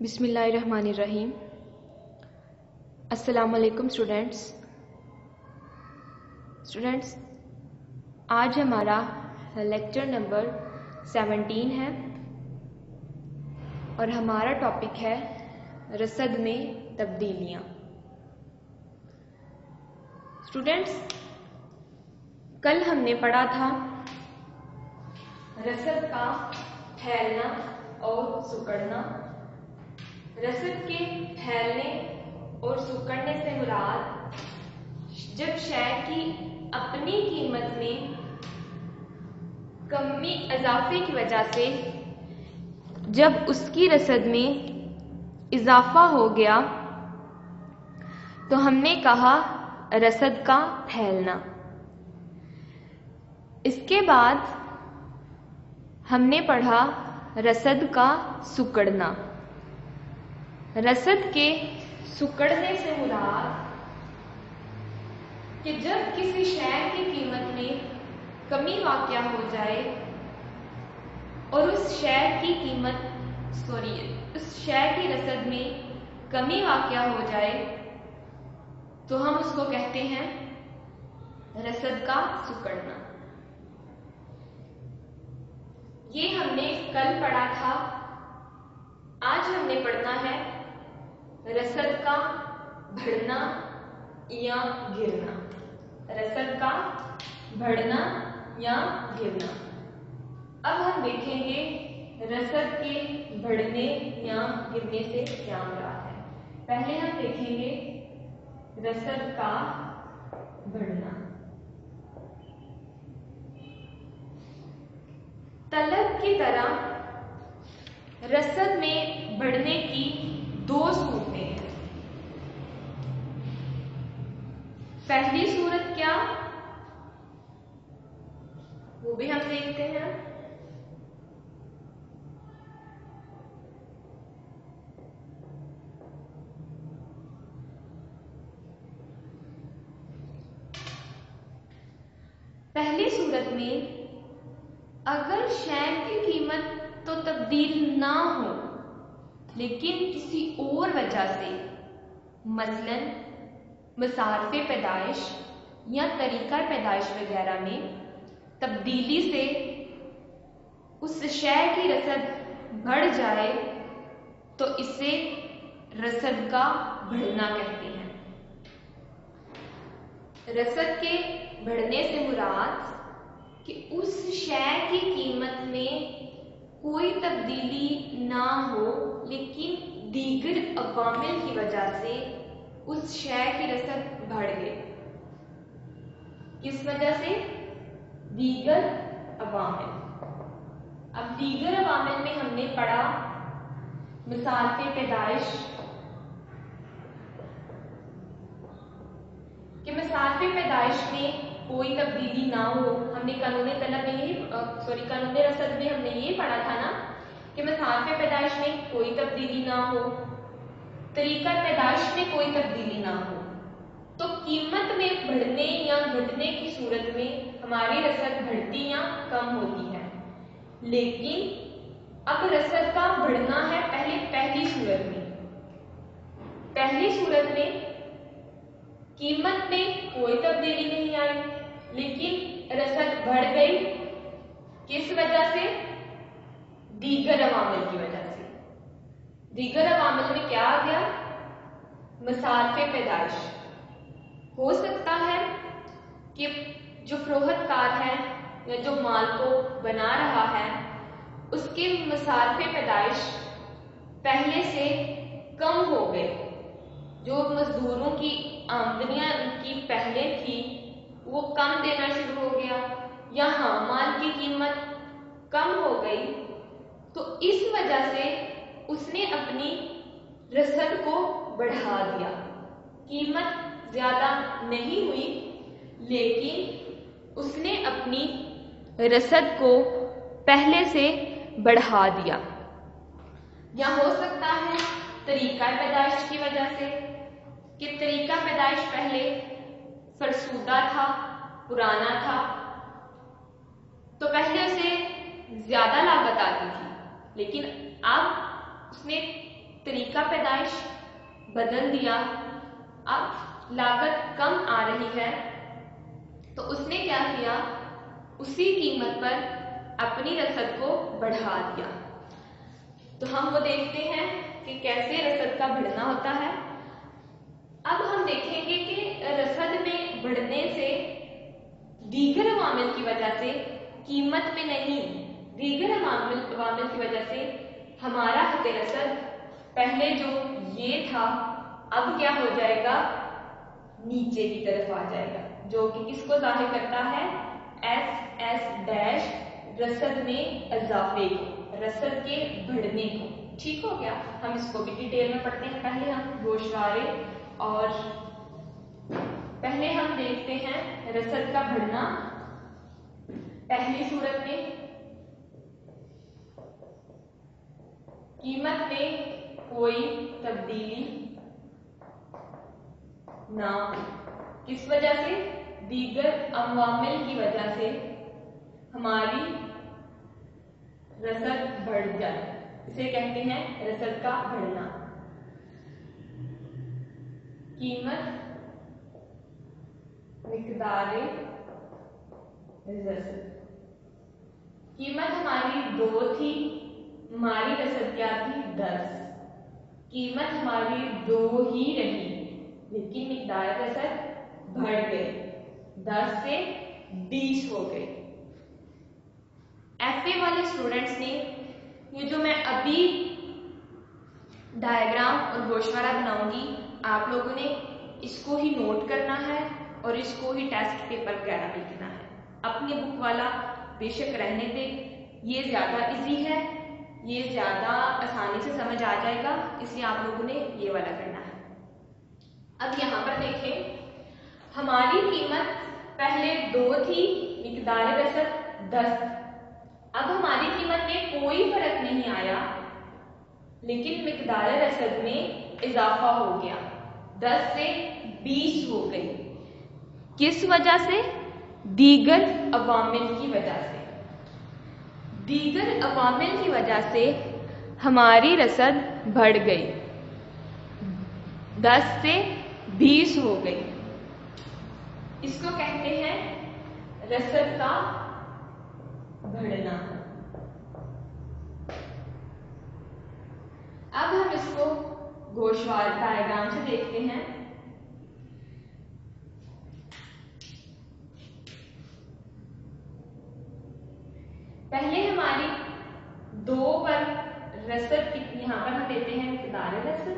بسم اللہ الرحمن الرحیم۔ السلام علیکم اسٹوڈینٹس، آج ہمارا لیکچر نمبر 17 ہے اور ہمارا ٹاپک ہے رصد میں تبدیلیاں۔ اسٹوڈینٹس، کل ہم نے پڑھا تھا رصد کا پھیلنا اور سکڑنا۔ رصد کے پھیلنے اور سکڑنے سے مراد جب شے کی اپنی قیمت میں کمی اضافے کی وجہ سے جب اس کی رصد میں اضافہ ہو گیا تو ہم نے کہا رصد کا پھیلنا۔ اس کے بعد ہم نے پڑھا رصد کا سکڑنا۔ رصد کے سکڑنے سے مراد کہ جب کسی شے کی قیمت میں کمی واقع ہو جائے اور اس شے کی رصد میں کمی واقع ہو جائے تو ہم اس کو کہتے ہیں رصد کا سکڑنا۔ یہ ہم نے کل پڑھا تھا۔ آج ہم نے پڑھنا ہے رصد کا بڑھنا یا گرنا۔ رصد کا بڑھنا یا گرنا۔ اب ہم دیکھیں گے رصد کے بڑھنے یا گرنے سے کیا مراد ہے۔ پہلے ہم دیکھیں گے رصد کا بڑھنا۔ طلب کی طرح رصد میں بڑھنے کی دو صورتیں ہیں۔ پہلی صورت کیا، وہ بھی ہم دیکھتے ہیں۔ پہلی صورت میں اگر شے کی قیمت تو تبدیل نہ ہو لیکن کسی اور وجہ سے، مثلاً مصارف پیدائش یا طریقہ پیدائش وغیرہ میں تبدیلی سے اس شے کی رصد بڑھ جائے تو اسے رصد کا بڑھنا کہتے ہیں۔ رصد کے بڑھنے سے مراد کہ اس شے کی قیمت میں کوئی تبدیلی نہ ہو لیکن دیگر عوامل کی وجہ سے اس شے کی رصد بڑھ گئی۔ کس وجہ سے؟ دیگر عوامل۔ اب دیگر عوامل میں ہم نے پڑھا مصارف پیدائش، کہ مصارف پیدائش میں کوئی تبدیلی نہ ہو۔ ہم نے قانون رصد میں ہم نے یہ پڑھا تھا نا کہ مصارف پیدائش میں کوئی تبدیلی نہ ہو، طریقہ پیدائش میں کوئی تبدیلی نہ ہو، تو قیمت میں بڑھنے یا گھٹنے کی صورت میں ہماری رصد بڑھتی یا کم ہوتی ہے۔ لیکن اب رصد کا بڑھنا ہے پہلی صورت میں قیمت میں کوئی تبدیلی نہیں آئی لیکن رصد بڑھ گئی۔ کس وجہ سے؟ دیگر عوامل کی وجہ سے۔ دیگر عوامل میں کیا آ گیا؟ مصارف پیدائش۔ ہو سکتا ہے کہ جو فروخت کار ہے یا جو مال کو بنا رہا ہے اس کے مصارف پیدائش پہلے سے کم ہو گئے، جو مزدوروں کی آمدنیاں ان کی پہلے تھی وہ کم دینا شروع ہو گیا، یا مال کی قیمت کم ہو گئی، تو اس وجہ سے اس نے اپنی رصد کو بڑھا دیا۔ قیمت زیادہ نہیں ہوئی لیکن اس نے اپنی رصد کو پہلے سے بڑھا دیا۔ یا ہو سکتا ہے طریقہ پیدائش کی وجہ سے، کہ طریقہ پیدائش پہلے فرسودہ تھا، پرانا تھا، تو پہلے اسے زیادہ لاگت آتی تھی لیکن اب اس نے तरीका पैदाइश बदल दिया, अब लागत कम आ रही है, तो उसने क्या किया, उसी कीमत पर अपनी रसद को बढ़ा दिया। तो हम वो देखते हैं कि कैसे रसद का बढ़ना होता है। अब हम देखेंगे कि रसद में बढ़ने से दीगर अवामिल की वजह से, कीमत में नहीं, दीगर अवामिल की वजह से हमारा हद रसद पहले जो ये था अब क्या हो जाएगा, नीचे की तरफ आ जाएगा, जो कि किसको जाहिर करता है, एस एस डैश रसद में इजाफे को, रसद के बढ़ने को। ठीक हो गया। हम इसको भी डिटेल में पढ़ते हैं। पहले हम गोशवारे और पहले हम देखते हैं रसद का बढ़ना। पहली सूरत में कीमत में कोई तब्दीली ना, किस वजह से, दीगर अवामिल की वजह से हमारी रसद बढ़ जाए, इसे कहते हैं रसद का बढ़ना। कीमत मिकदारे रसद, कीमत हमारी 2 थी, हमारी रसद क्या थी, 10। कीमत हमारी 2 ही रही, लेकिन मिकदार रसद बढ़ गई, 10 से 20 हो गई। एफए वाले स्टूडेंट्स ने ये जो मैं अभी डायग्राम और गोशवारा बनाऊंगी, आप लोगों ने इसको ही नोट करना है और इसको ही टेस्ट पेपर वगैरह लिखना है। अपनी बुक वाला बेशक रहने दे, ये ज्यादा इजी है, ये ज्यादा आसानी से समझ आ जाएगा, इसलिए आप लोगों ने ये वाला करना है। अब यहाँ पर देखें, हमारी कीमत पहले 2 थी, मिकदार रसद 10। अब हमारी कीमत में कोई फर्क नहीं आया, लेकिन मिकदार रसद में इजाफा हो गया, 10 से 20 हो गई। किस वजह से, दीगर अवामिल की वजह से। दीगर अवामिल की वजह से हमारी रसद बढ़ गई, 10 से 20 हो गई। इसको कहते हैं रसद का बढ़ना। अब हम इसको गोशवार डायग्राम से देखते हैं। पहले हमारी 2 पर रसद कितनी, यहां पर हम देते हैं मिकदार रसद,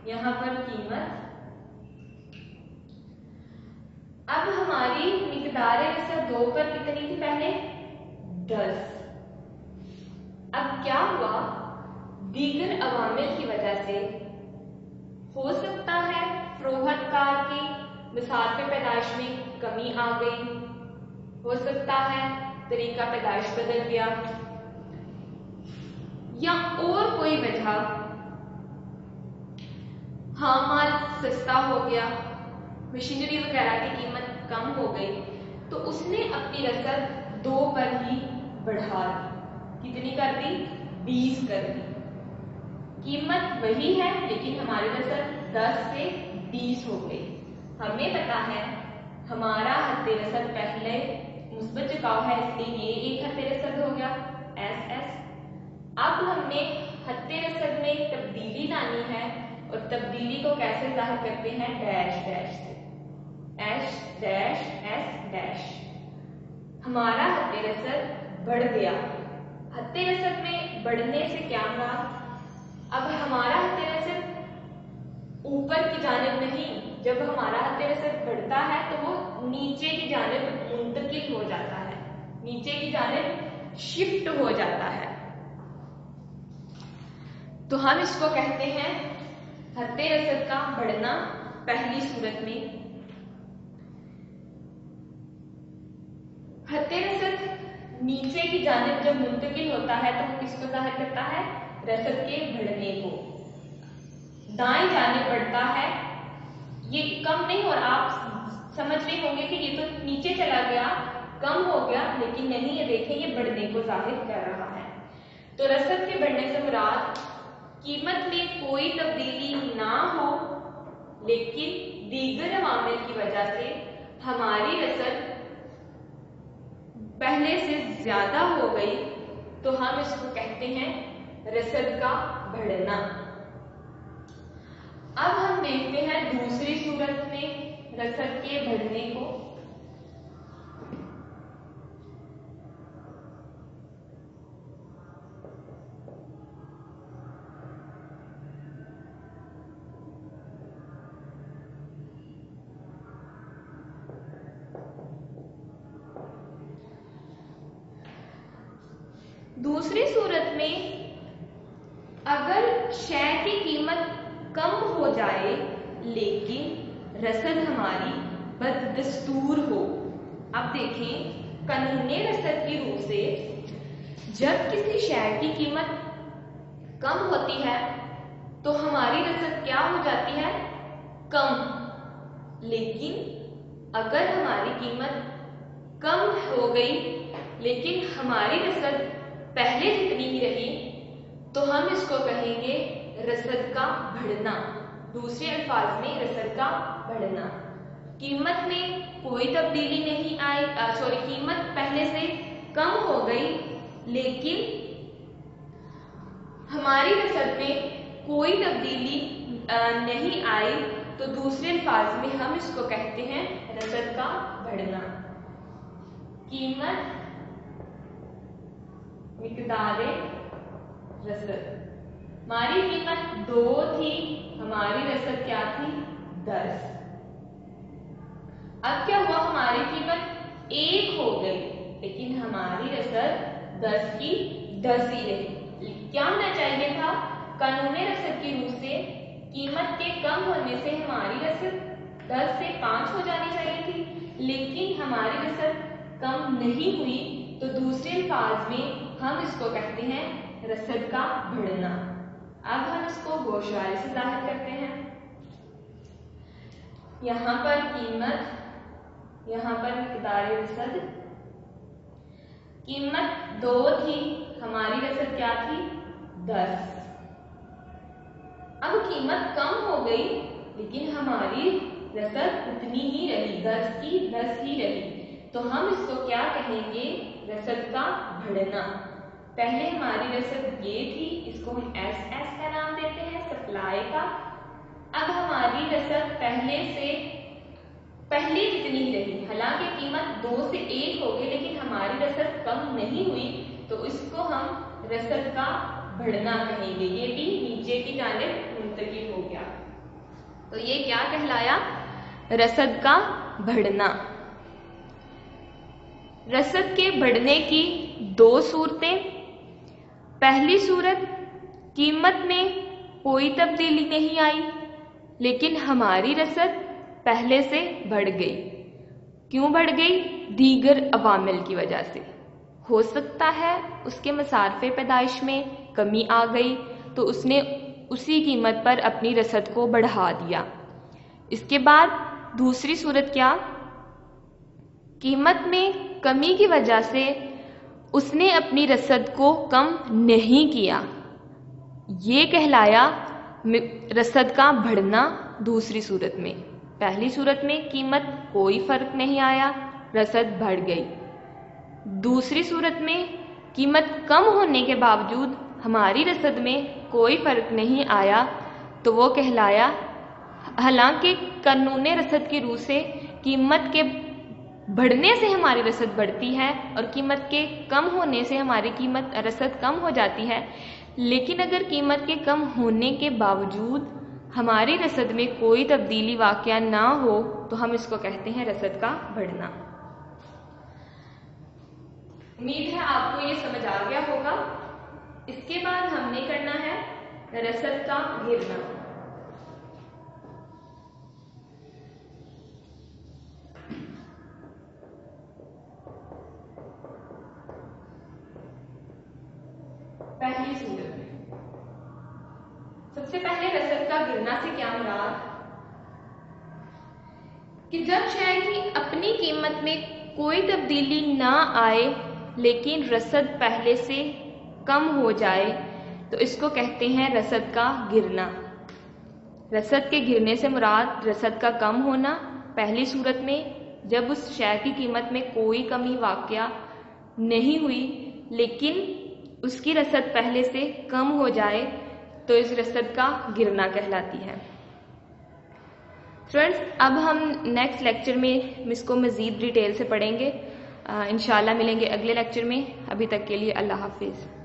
यहां पर कीमत। अब हमारी मिकदार रसद 2 पर कितनी थी, पहले 10। अब क्या हुआ, दीगर अवामिल की वजह से, हो सकता है फरोख्तकार की मिसाल पे पैदाइश में कमी आ गई, हो सकता है तरीका पैदाइश बदल गया, या और कोई वजह, हाँ माल सस्ता हो गया, मशीनरी वगैरह की कीमत कम हो गई, तो उसने अपनी रसद 2 पर ही बढ़ा दी। कितनी कर दी, 20 कर दी। कीमत वही है, लेकिन हमारी रसद 10 से 20 हो गई। हमें पता है हमारा हद रसद पहले मुस्बत झुकाव है, इसलिए ये एक हद रसद हो गया, एस एस। अब हमने हद रसद में तब्दीली लानी है, और तब्दीली को कैसे जाहिर करते हैं, डैश डैश से, एस डैश एस डैश। हमारा हद रसद बढ़ गया। हद रसद में बढ़ने से क्या मुराद, अब हमारा हद रसद ऊपर की जानिब नहीं, जब हमारा हद रसद बढ़ता है तो वो नीचे की जानिब मुंतकिल हो जाता है, नीचे की जानिब शिफ्ट हो जाता है। तो हम इसको कहते हैं हद रसद का बढ़ना। पहली सूरत में हद रसद नीचे की जानिब जब मुंतकिल होता है तो वो किसको जाहिर करता है, रसद के बढ़ने को। दाएं जानिब बढ़ता है, ये कम नहीं, और आप समझ रहे होंगे कि ये तो नीचे चला गया, कम हो गया, लेकिन नहीं, ये देखें ये बढ़ने को जाहिर कर रहा है। तो रसद के बढ़ने से मुराद कीमत में कोई तब्दीली ना हो लेकिन दीगर अवामिल की वजह से हमारी रसद पहले से ज्यादा हो गई तो हम इसको कहते हैं रसद का बढ़ना। अब हम देखते हैं दूसरी सूरत में रसद के बढ़ने को। दूसरी सूरत में अगर शय की कीमत कम हो जाए लेकिन रसद हमारी बददस्तूर हो। अब देखें, कानूने रसद की रूह से जब किसी शय की कीमत कम होती है तो हमारी रसद क्या हो जाती है? कम। लेकिन अगर हमारी कीमत कम हो गई लेकिन हमारी रसद पहले जितनी ही रही तो हम इसको कहेंगे रसद का बढ़ना। दूसरे अल्फाज में रसद का बढ़ना। कीमत में कोई तब्दीली नहीं आई, कीमत पहले से कम हो गई लेकिन हमारी रसद में कोई तब्दीली नहीं आई तो दूसरे अल्फाज में हम इसको कहते हैं रसद का बढ़ना। कीमत मिकदारे रसद, हमारी कीमत 2 थी, हमारी रसद क्या थी? 10। अब क्या हुआ? हमारी कीमत 1 हो गई लेकिन हमारी रसद 10 की 10 ही रही। क्या होना चाहिए था? कानूने रसद की रूह से कीमत के कम होने से हमारी रसद 10 से 5 हो जानी चाहिए थी, लेकिन हमारी रसद कम नहीं हुई तो दूसरे अल्फाज में हम इसको कहते हैं रसद का बढ़ना। अब हम इसको गोशवारे से जाहिर करते हैं। यहां पर कीमत, यहां पर मिकदारे रसद। कीमत 2 थी, हमारी रसद क्या थी? 10। अब कीमत कम हो गई लेकिन हमारी रसद उतनी ही रही, 10 की 10 ही रही, तो हम इसको क्या कहेंगे? रसद का बढ़ना। पहले हमारी रसद ये थी, इसको हम SS का नाम देते हैं, सप्लाई का। अब हमारी रसद पहले जितनी ही रही, हालांकि कीमत 2 से 1 हो गई लेकिन हमारी रसद कम नहीं हुई तो इसको हम रसद का बढ़ना कहेंगे। ये भी नीचे की जानिब मुंतकिल हो गया तो ये क्या कहलाया? रसद का बढ़ना। रसद के बढ़ने की 2 सूरतें। पहली सूरत, कीमत में कोई तब्दीली नहीं आई लेकिन हमारी रसद पहले से बढ़ गई। क्यों बढ़ गई? दीगर अवामिल की वजह से। हो सकता है उसके मसारफे पैदाइश में कमी आ गई तो उसने उसी कीमत पर अपनी रसद को बढ़ा दिया। इसके बाद दूसरी सूरत क्या? कीमत में कमी की वजह से उसने अपनी रसद को कम नहीं किया, ये कहलाया रसद का बढ़ना दूसरी सूरत में। पहली सूरत में कीमत कोई फर्क नहीं आया, रसद बढ़ गई। दूसरी सूरत में कीमत कम होने के बावजूद हमारी रसद में कोई फर्क नहीं आया तो वो कहलाया, हालांकि कानूने रसद की रूह से कीमत के बढ़ने से हमारी रसद बढ़ती है और कीमत के कम होने से हमारी रसद कम हो जाती है, लेकिन अगर कीमत के कम होने के बावजूद हमारी रसद में कोई तब्दीली वाक़या ना हो तो हम इसको कहते हैं रसद का बढ़ना। उम्मीद है आपको ये समझ आ गया होगा। इसके बाद हमने करना है रसद का गिरना। पहली सूरत में सबसे पहले रसद का गिरना से क्या मुराद? कि जब शय की अपनी कीमत में कोई तब्दीली ना आए लेकिन रसद पहले से कम हो जाए, تو اس کو کہتے ہیں رسد کا گرنا۔ رسد کے گرنے سے مراد رسد کا کم ہونا، پہلی صورت میں جب اس شے کی قیمت میں کوئی کمی واقع نہیں ہوئی لیکن اس کی رسد پہلے سے کم ہو جائے تو اس رسد کا گرنا کہلاتی ہے۔ فرینڈز، اب ہم نیکسٹ لیکچر میں اس کو مزید ڈیٹیل سے پڑھیں گے، انشاءاللہ ملیں گے اگلے لیکچر میں۔ ابھی تک کے لیے اللہ حافظ۔